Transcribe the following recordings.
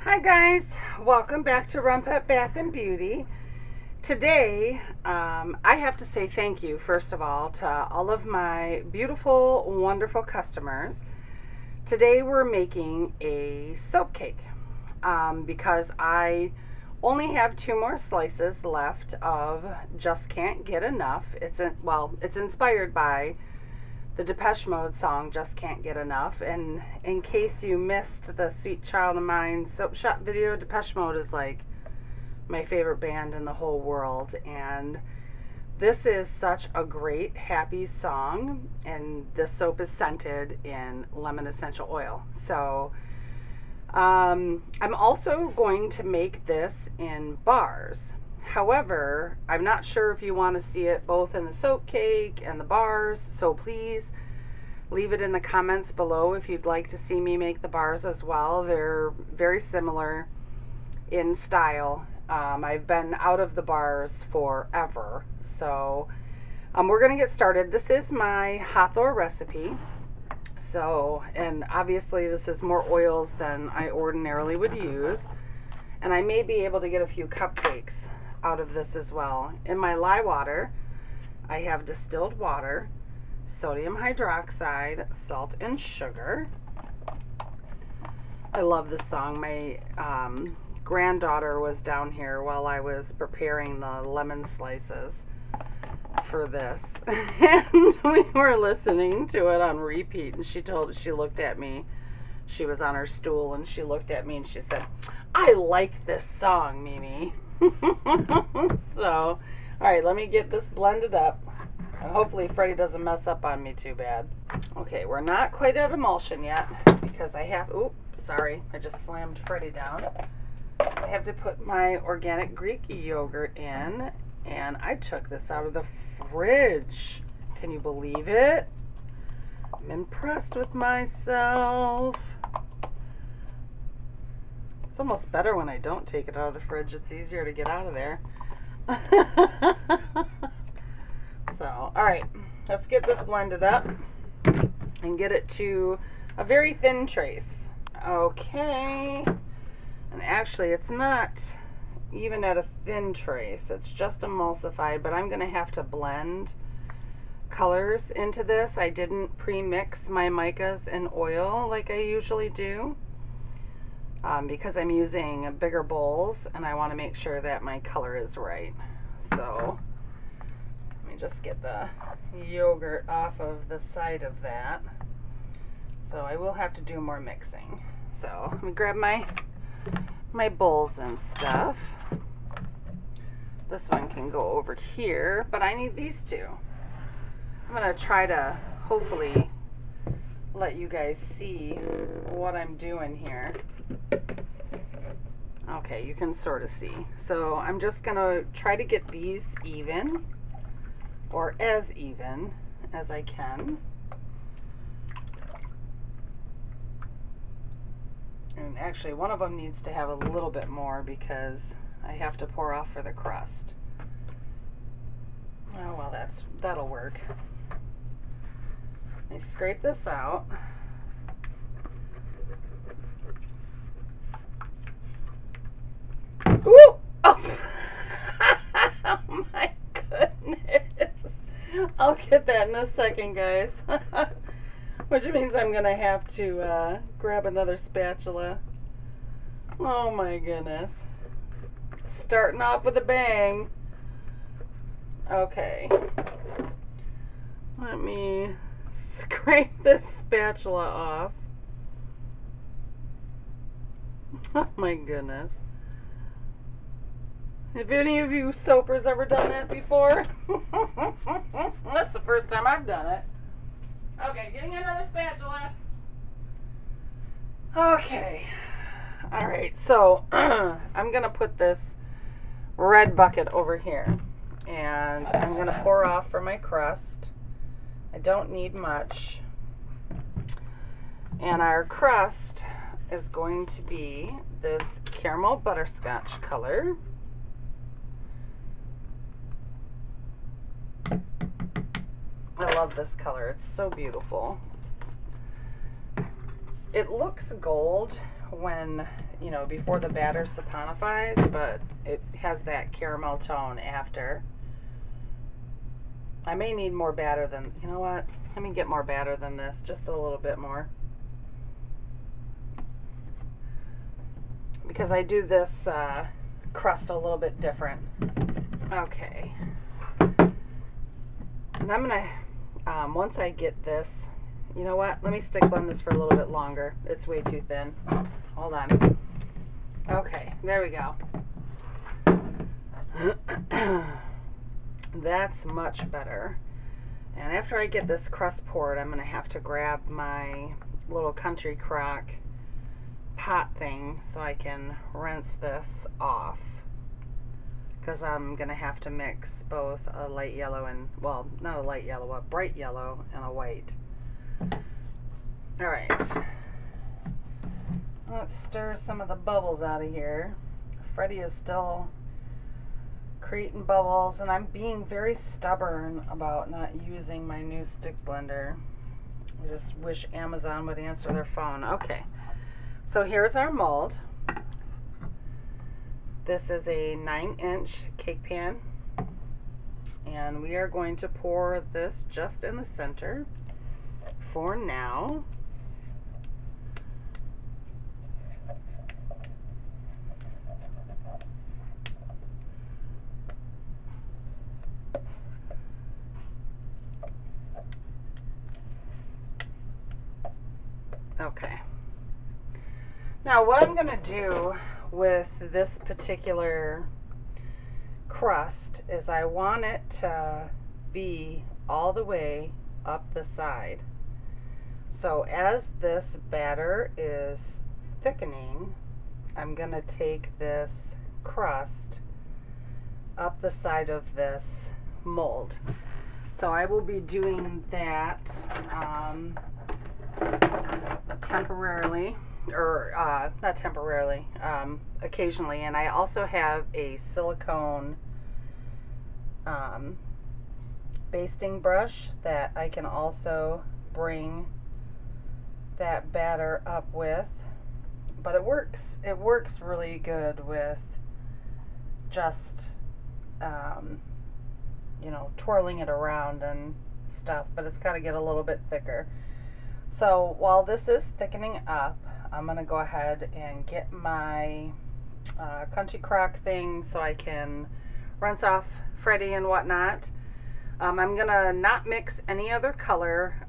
Hi guys, welcome back to Renpet Bath Beauty. Today, I have to say thank you, first of all, to all of my beautiful, wonderful customers. Today we're making a soap cake because I only have 2 more slices left of Just Can't Get Enough. It's inspired by the Depeche Mode song Just Can't Get Enough. And in case you missed the Sweet Child of Mine soap shop video, Depeche Mode is like my favorite band in the whole world. And this is such a great, happy song. And the soap is scented in lemon essential oil. So I'm also going to make this in bars. However, I'm not sure if you want to see it both in the soap cake and the bars, so please leave it in the comments below if you'd like to see me make the bars as well. They're very similar in style. I've been out of the bars forever, so we're going to get started. This is my Hathor recipe. So, and obviously this is more oils than I ordinarily would use. And I may be able to get a few cupcakes out of this as well. In my lye water, I have distilled water, sodium hydroxide, salt, and sugar. I love this song. My granddaughter was down here while I was preparing the lemon slices for this, and we were listening to it on repeat, and she looked at me. She was on her stool and she looked at me and she said, "I like this song, Mimi." So, alright, let me get this blended up. And hopefully Freddie doesn't mess up on me too bad. Okay, we're not quite at emulsion yet because I have, oops, sorry, I just slammed Freddie down. I have to put my organic Greek yogurt in, and I took this out of the fridge. Can you believe it? I'm impressed with myself. It's almost better when I don't take it out of the fridge. It's easier to get out of there. So, alright, let's get this blended up and get it to a very thin trace. Okay. And actually, it's not even at a thin trace. It's just emulsified, but I'm going to have to blend colors into this. I didn't pre-mix my micas and oil like I usually do because I'm using bigger bowls and I want to make sure that my color is right. So let me just get the yogurt off of the side of that. So I will have to do more mixing. So let me grab my bowls and stuff. This one can go over here, but I need these two. I'm going to try to hopefully let you guys see what I'm doing here. Okay, you can sort of see. So I'm just going to try to get these even, or as even as I can. And actually one of them needs to have a little bit more because I have to pour off for the crust. Oh well, that'll work. I scrape this out. Ooh! Oh! Oh my goodness! I'll get that in a second, guys. Which means I'm gonna have to grab another spatula. Oh my goodness. Starting off with a bang. Okay. Let me scrape this spatula off. Oh my goodness. Have any of you soapers ever done that before? That's the first time I've done it. Okay, getting another spatula. Okay. Alright, so I'm going to put this red bucket over here. And I'm going to pour off for my crust. I don't need much. And our crust is going to be this caramel butterscotch color. I love this color. It's so beautiful. It looks gold when you know, before the batter saponifies, but it has that caramel tone after. I may need more batter than, you know what? Let me get more batter than this, just a little bit more. Because I do this crust a little bit different. Okay. And I'm gonna, once I get this, you know what? Let me stick blend this for a little bit longer. It's way too thin. Hold on. Okay, there we go. That's much better. And after I get this crust poured, I'm gonna have to grab my little country crock pot thing so I can rinse this off, because I'm gonna have to mix both a light yellow and, well, not a light yellow, a bright yellow and a white. All right, let's stir some of the bubbles out of here. Freddie is still creating bubbles, and I'm being very stubborn about not using my new stick blender. I just wish Amazon would answer their phone. Okay, so here's our mold. This is a 9-inch cake pan, and we are going to pour this just in the center for now. Okay. Now what I'm going to do with this particular crust is I want it to be all the way up the side. So as this batter is thickening, I'm going to take this crust up the side of this mold. So I will be doing that temporarily, or not temporarily, occasionally. And I also have a silicone basting brush that I can also bring that batter up with. But it works really good with just you know, twirling it around and stuff, but it's got to get a little bit thicker. So while this is thickening up, I'm going to go ahead and get my country crock thing so I can rinse off Freddie and whatnot. I'm going to not mix any other color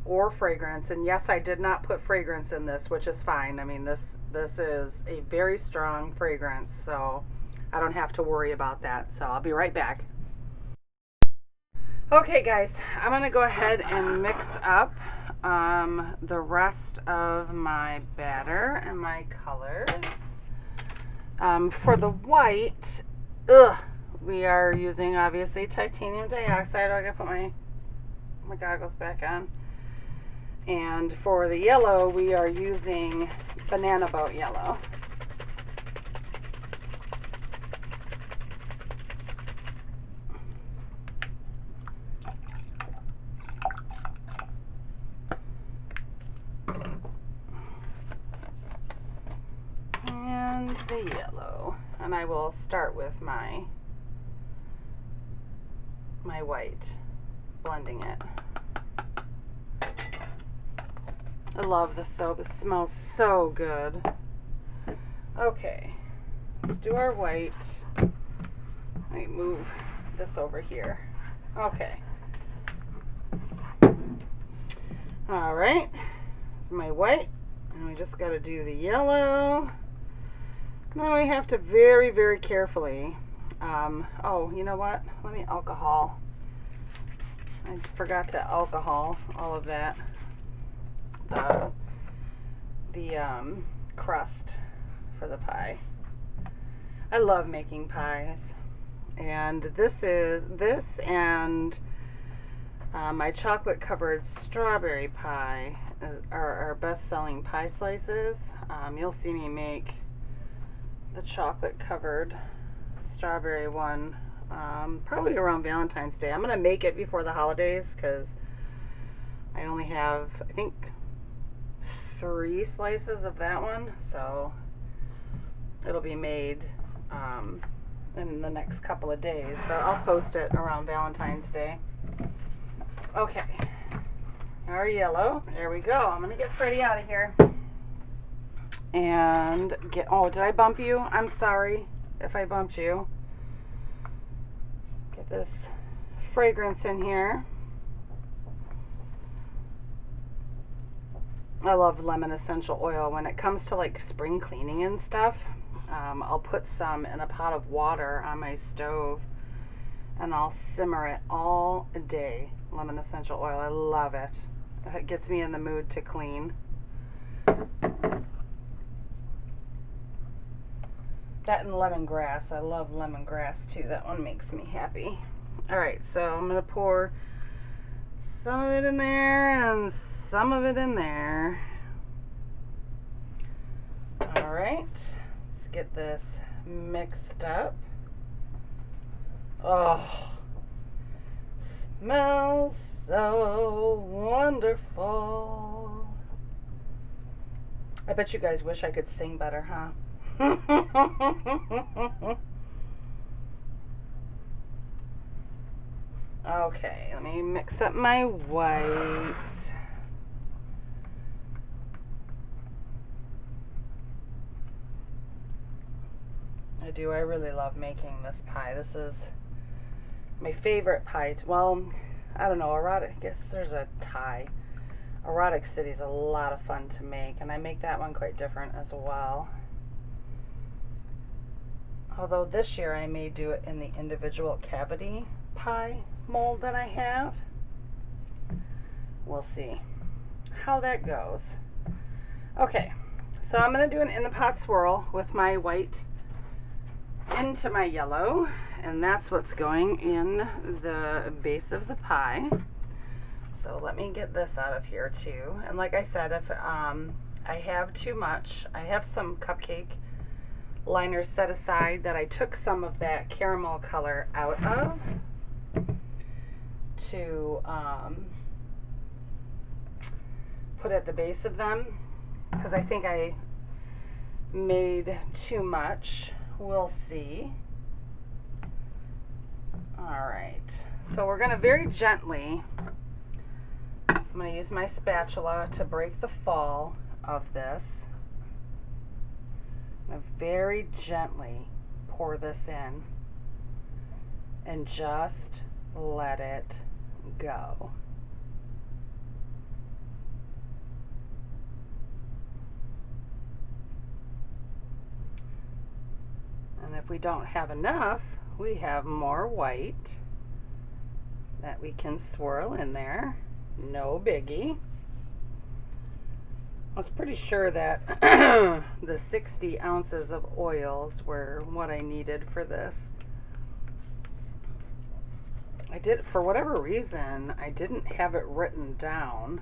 or fragrance. And yes, I did not put fragrance in this, which is fine. I mean, this is a very strong fragrance, so I don't have to worry about that. So I'll be right back. Okay guys, I'm going to go ahead and mix up the rest of my batter and my colors. For the white, we are using obviously titanium dioxide. I gotta put my goggles back on. And for the yellow, we are using banana boat yellow. And the yellow. And I will start with my white, blending it. I love this soap. It smells so good. Okay, let's do our white. Let me move this over here. Okay. All right, it's my white, and we just got to do the yellow. Then we have to very, very carefully. Oh, you know what? Let me alcohol. I forgot to alcohol all of that. The crust for the pie. I love making pies, and this and my chocolate covered strawberry pie are our best-selling pie slices. You'll see me make the chocolate covered strawberry one probably around Valentine's Day. I'm gonna make it before the holidays because I only have, I think, 3 slices of that one, so It'll be made in the next couple of days, but I'll post it around Valentine's Day. Okay, our yellow. There we go. I'm gonna get Freddie out of here and get. Oh, did I bump you? I'm sorry if I bumped you. Get this fragrance in here. I love lemon essential oil. When it comes to like spring cleaning and stuff, I'll put some in a pot of water on my stove and I'll simmer it all day. Lemon essential oil, I love it. It gets me in the mood to clean. That and lemongrass. I love lemongrass too. That one makes me happy. Alright, so I'm going to pour some of it in there and some of it in there. Alright, let's get this mixed up. Oh, smells so wonderful. I bet you guys wish I could sing better, huh? Okay, let me mix up my white. I really love making this pie. This is my favorite pie. Well, I don't know, I guess there's a tie. Erotic City is a lot of fun to make, and I make that one quite different as well. Although this year I may do it in the individual cavity pie mold that I have. We'll see how that goes. Okay, so I'm going to do an in the pot swirl with my white into my yellow, and that's what's going in the base of the pie. So let me get this out of here too. And like I said, if I have too much, I have some cupcake liners set aside that I took some of that caramel color out of to put at the base of them, because I think I made too much. We'll see. Alright, so we're going to very gently, I'm going to use my spatula to break the fall of this. I'm going to very gently pour this in and just let it go. And if we don't have enough, we have more white that we can swirl in there. No biggie. I was pretty sure that the 60 ounces of oils were what I needed for this. I did, for whatever reason, I didn't have it written down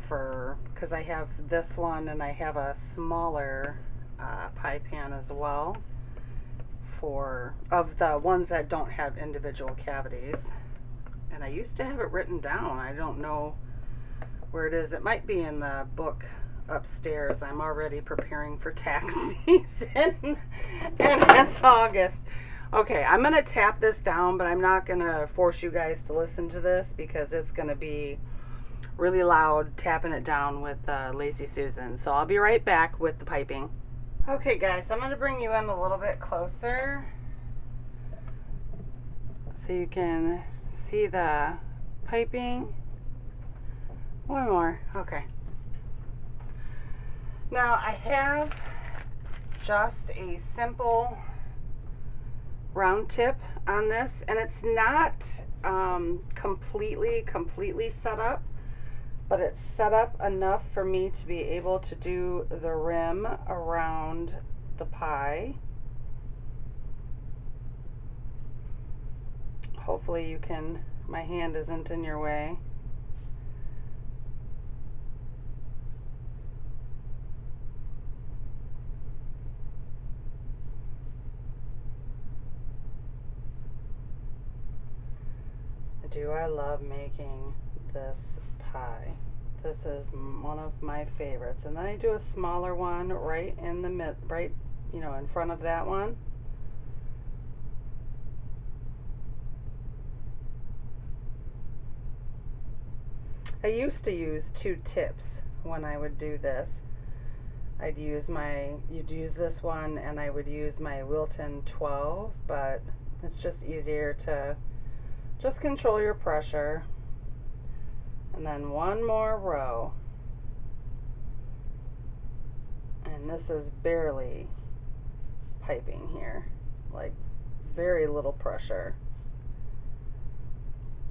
because I have this one and I have a smaller pie pan as well of the ones that don't have individual cavities, and I used to have it written down. I don't know where it is. It might be in the book upstairs. I'm already preparing for tax season and it's August. Okay, I'm gonna tap this down, but I'm not gonna force you guys to listen to this because it's gonna be really loud tapping it down with Lazy Susan. So I'll be right back with the piping. Okay guys, I'm going to bring you in a little bit closer so you can see the piping. One more. Okay. Now I have just a simple round tip on this, and it's not completely set up, but it's set up enough for me to be able to do the rim around the pie. Hopefully you can, my hand isn't in your way. I love making this pie. This is one of my favorites. And then I do a smaller one right in the right you know, in front of that one. I used to use 2 tips when I would do this. You'd use this one and I would use my Wilton 12, but it's just easier to just control your pressure. And then 1 more row. And this is barely piping here, like very little pressure.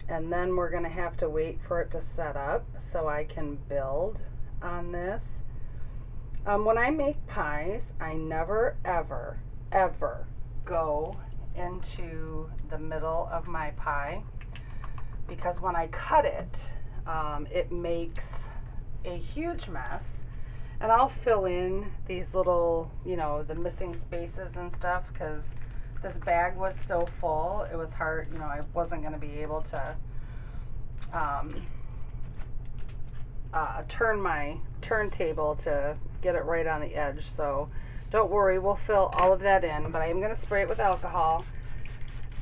And then we're going to have to wait for it to set up so I can build on this. When I make pies, I never, ever, ever go into the middle of my pie, because when I cut it, it makes a huge mess. And I'll fill in these little, you know, the missing spaces and stuff, because this bag was so full, it was hard, you know, I wasn't going to be able to turn my turntable to get it right on the edge. So don't worry, we'll fill all of that in, but I am going to spray it with alcohol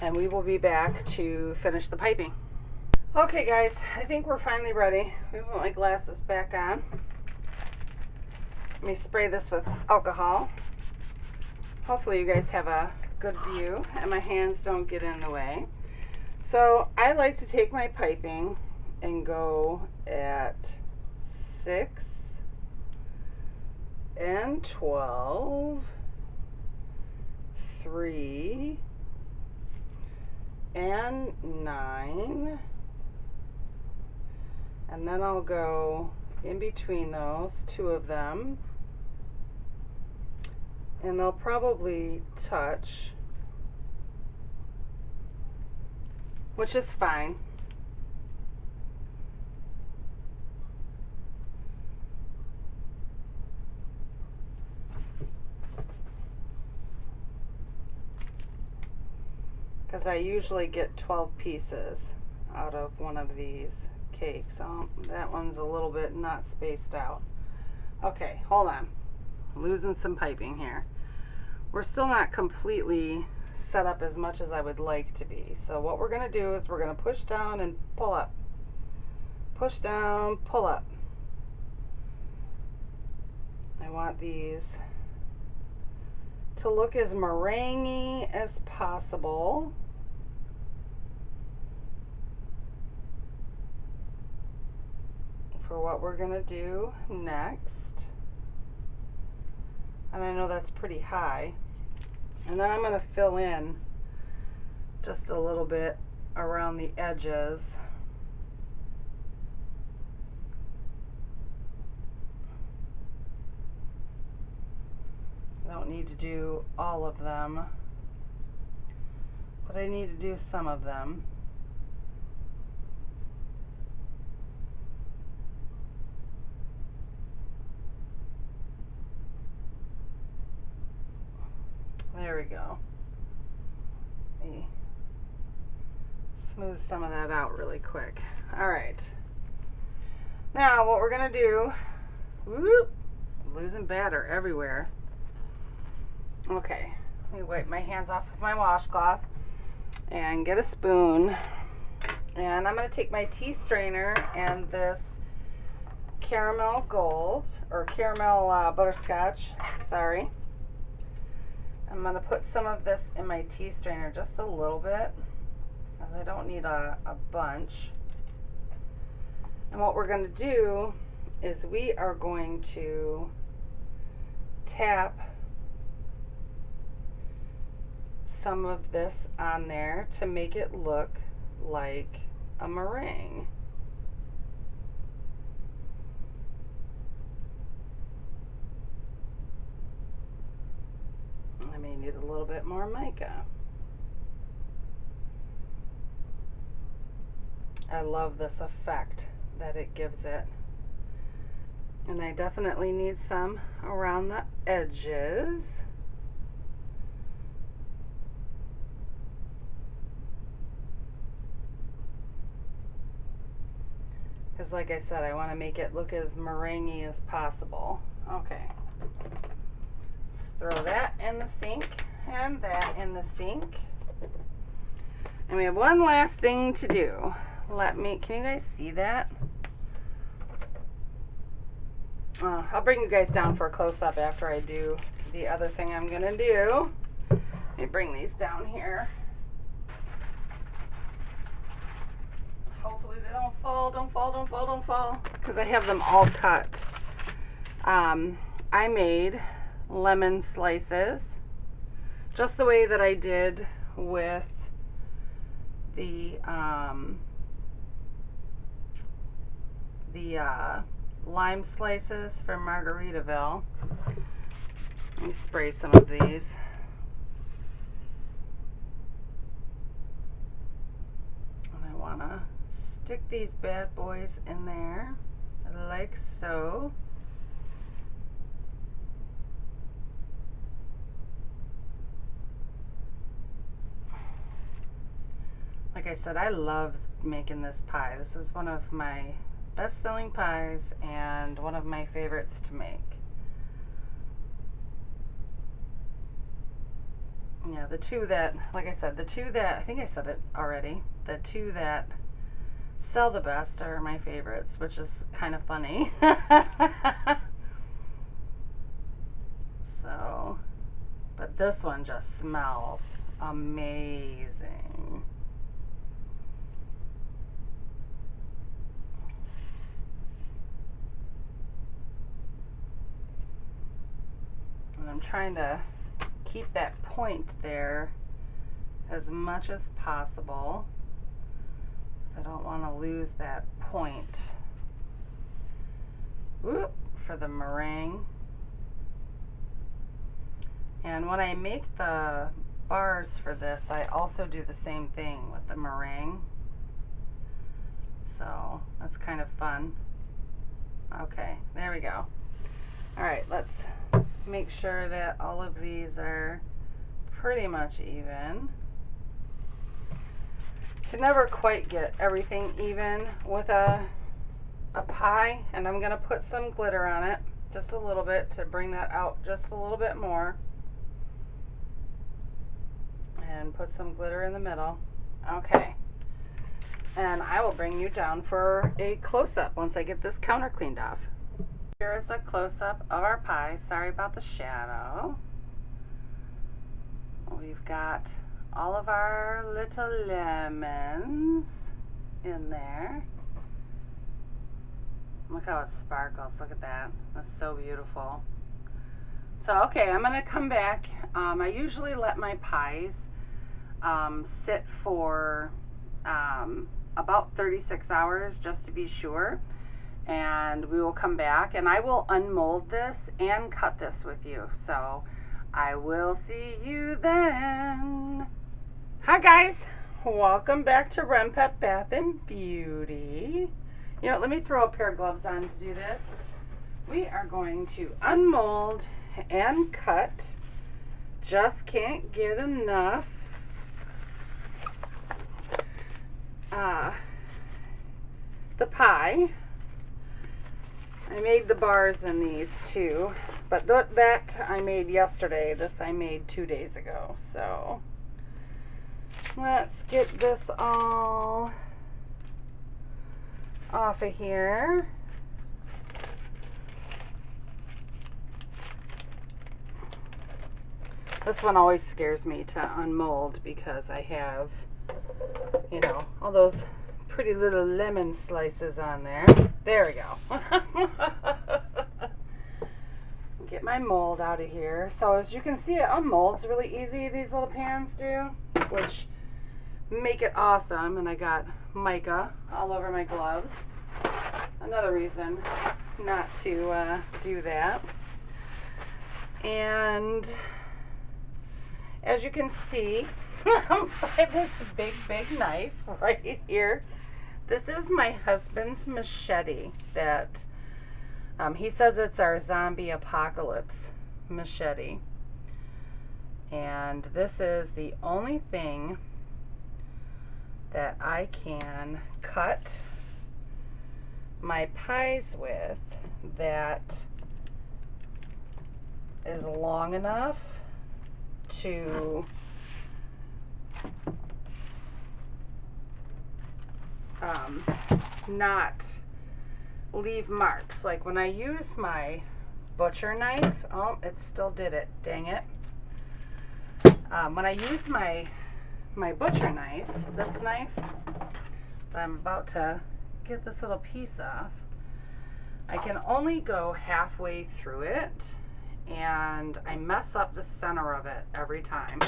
and we will be back to finish the piping. Okay guys, I think we're finally ready. We put my glasses back on. Let me spray this with alcohol. Hopefully you guys have a good view and my hands don't get in the way. So I like to take my piping and go at 6 and 12, 3 and 9, and then I'll go in between those 2 of them, and they'll probably touch, which is fine. Because I usually get 12 pieces out of one of these cakes. So that one's a little bit not spaced out. Okay, hold on. I'm losing some piping here. We're still not completely set up as much as I would like to be. So what we're going to do is we're going to push down and pull up. Push down, pull up. I want these to look as meringue as possible. For what we're going to do next. And I know that's pretty high. And then I'm going to fill in just a little bit around the edges. I don't need to do all of them, but I need to do some of them. There we go. Let me smooth some of that out really quick. All right. Now what we're gonna do, whoop, losing batter everywhere. Okay, let me wipe my hands off with my washcloth and get a spoon. And I'm gonna take my tea strainer and this caramel gold, or caramel butterscotch, sorry. I'm going to put some of this in my tea strainer, just a little bit, because I don't need a bunch. And what we're going to do is we are going to tap some of this on there to make it look like a meringue. I may need a little bit more mica. I love this effect that it gives it. And I definitely need some around the edges. Because like I said, I want to make it look as meringue as possible. Okay. throw that in the sink and that in the sink. And we have one last thing to do. Can you guys see that? I'll bring you guys down for a close-up after I do the other thing I'm gonna do. Let me bring these down here. Hopefully they don't fall, don't fall, because I have them all cut. I made lemon slices, just the way that I did with the lime slices from Margaritaville. Let me spray some of these. And I want to stick these bad boys in there like so. Like I said, I love making this pie. This is one of my best-selling pies and one of my favorites to make. Yeah, the two that, like I said, I think I said it already, the two that sell the best are my favorites, which is kind of funny. So, but this one just smells amazing. And I'm trying to keep that point there as much as possible. I don't want to lose that point. Whoop, for the meringue. And when I make the bars for this, I also do the same thing with the meringue. So that's kind of fun. Okay, there we go. All right, let's make sure that all of these are pretty much even. Can never quite get everything even with a pie, and I'm gonna put some glitter on it, just a little bit, to bring that out just a little bit more. And put some glitter in the middle. Okay. And I will bring you down for a close-up once I get this counter cleaned off. Here is a close-up of our pie. Sorry about the shadow. We've got all of our little lemons in there. Look how it sparkles. Look at that. That's so beautiful. So, okay, I'm going to come back. I usually let my pies sit for about 36 hours just to be sure. And we will come back and I will unmold this and cut this with you. So I will see you then. Hi guys, welcome back to Renpet Bath Beauty. You know, let me throw a pair of gloves on to do this. We are going to unmold and cut. Just can't get enough. The pie. I made the bars in these too, but that I made yesterday. This I made 2 days ago. So let's get this all off of here. This one always scares me to unmold because I have, you know, all those pretty little lemon slices on there. There we go. Get my mold out of here. So as you can see, it unmolds really easy, these little pans do, which make it awesome. And I got mica all over my gloves. Another reason not to do that. And as you can see, by this big knife right here, this is my husband's machete that he says it's our zombie apocalypse machete. And this is the only thing that I can cut my pies with that is long enough to not leave marks. Like when I use my butcher knife, oh, it still did it, dang it. When I use my butcher knife, this knife, I'm about to get this little piece off, I can only go halfway through it, and I mess up the center of it every time.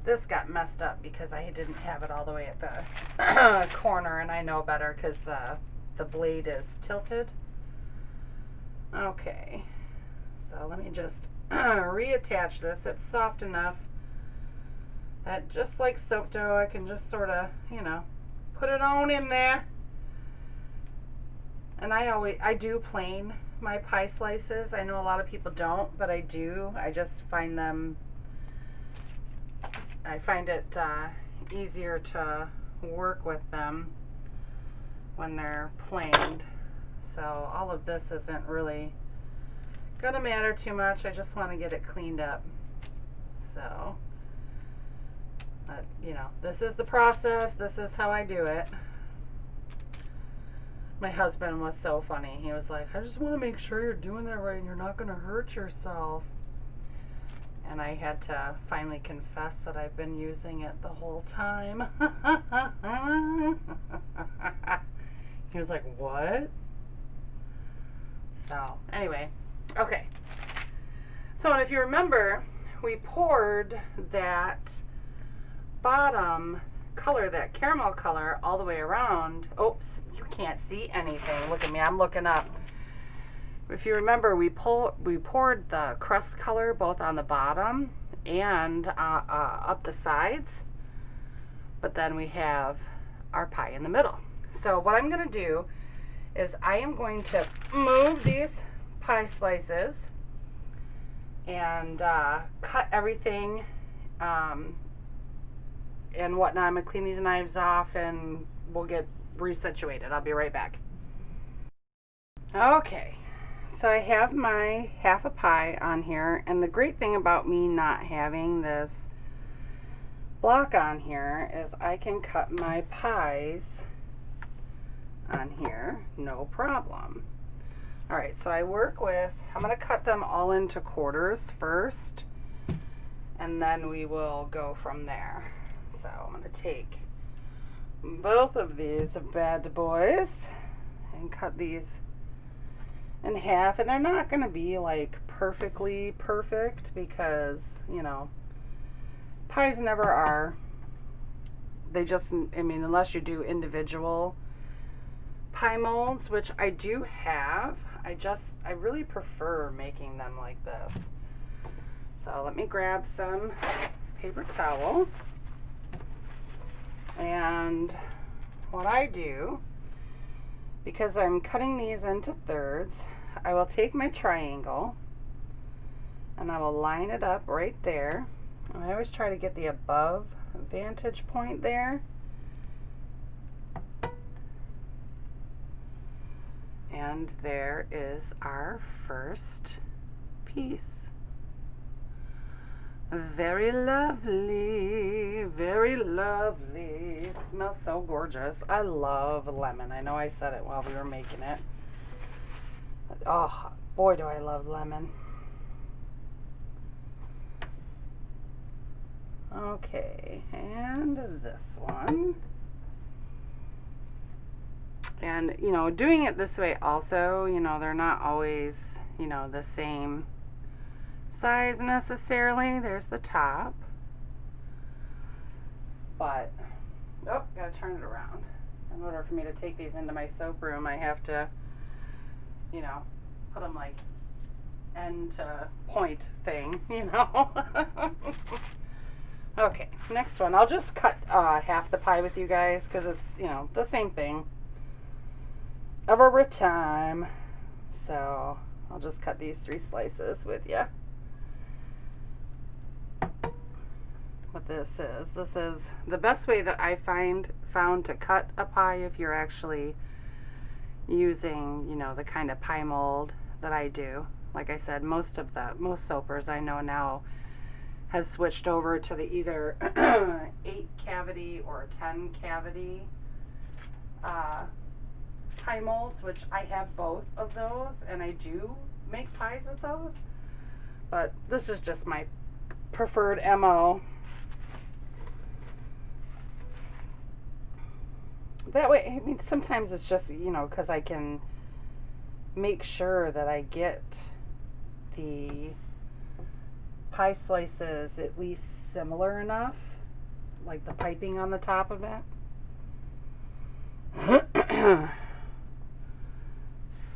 This got messed up because I didn't have it all the way at the corner, and I know better because the blade is tilted. Okay, so let me just reattach this. It's soft enough that just like soap dough, I can just sort of, you know, put it on in there. And I do plane my pie slices. I know a lot of people don't, but I do. I just find them, I find it easier to work with them when they're planed. So all of this isn't really gonna matter too much. I just want to get it cleaned up. So, but, you know, this is the process. This is how I do it. My husband was so funny. He was like, I just want to make sure you're doing that right and you're not going to hurt yourself. And I had to finally confess that I've been using it the whole time. He was like, what? So, anyway, okay. So, and if you remember, we poured that bottom color, that caramel color, all the way around. Oops, you can't see anything. Look at me, I'm looking up. If you remember, we poured the crust color both on the bottom and up the sides, but then we have our pie in the middle. So what I'm going to do is I am going to move these pie slices and cut everything and whatnot. I'm going to clean these knives off and we'll get resituated. I'll be right back. Okay, so I have my half a pie on here, and the great thing about me not having this block on here is I can cut my pies on here, no problem. Alright, so I work with, I'm going to cut them all into quarters first, and then we will go from there. So I'm going to take both of these bad boys and cut these in half, and they're not going to be like perfectly perfect because, you know, pies never are. They just, I mean, unless you do individual pie molds, which I do have, I really prefer making them like this. So let me grab some paper towel, and what I do, because I'm cutting these into thirds, I will take my triangle and I will line it up right there. And I always try to get the above vantage point there. And there is our first piece. Very lovely, very lovely. It smells so gorgeous. I love lemon. I know I said it while we were making it. Oh, boy, do I love lemon. Okay, and this one. And, you know, doing it this way also, you know, they're not always, you know, the same size necessarily. There's the top, but oh, gotta turn it around. In order for me to take these into my soap room, I have to, you know, put them like end to point thing, you know. Okay, next one. I'll just cut half the pie with you guys because it's, you know, the same thing every time. So I'll just cut these 3 slices with you. What this is the best way that I found to cut a pie if you're actually using, you know, the kind of pie mold that I do. like I said, most soapers I know now have switched over to the either 8 cavity or 10 cavity pie molds, which I have both of those, and I do make pies with those. But this is just my preferred MO. That way, I mean, sometimes it's just, you know, because I can make sure that I get the pie slices at least similar enough, like the piping on the top of it.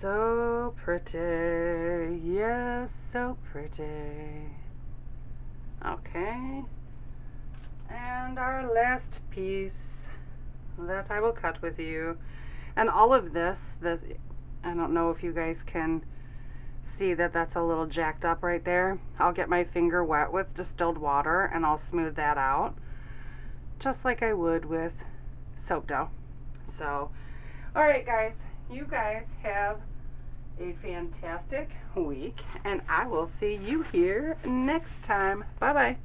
So pretty. Yes, so pretty. Okay. And our last piece that I will cut with you. And all of this, I don't know if you guys can see that that's a little jacked up right there. I'll get my finger wet with distilled water and I'll smooth that out, just like I would with soap dough. So, alright guys, you guys have a fantastic week, and I will see you here next time. Bye bye.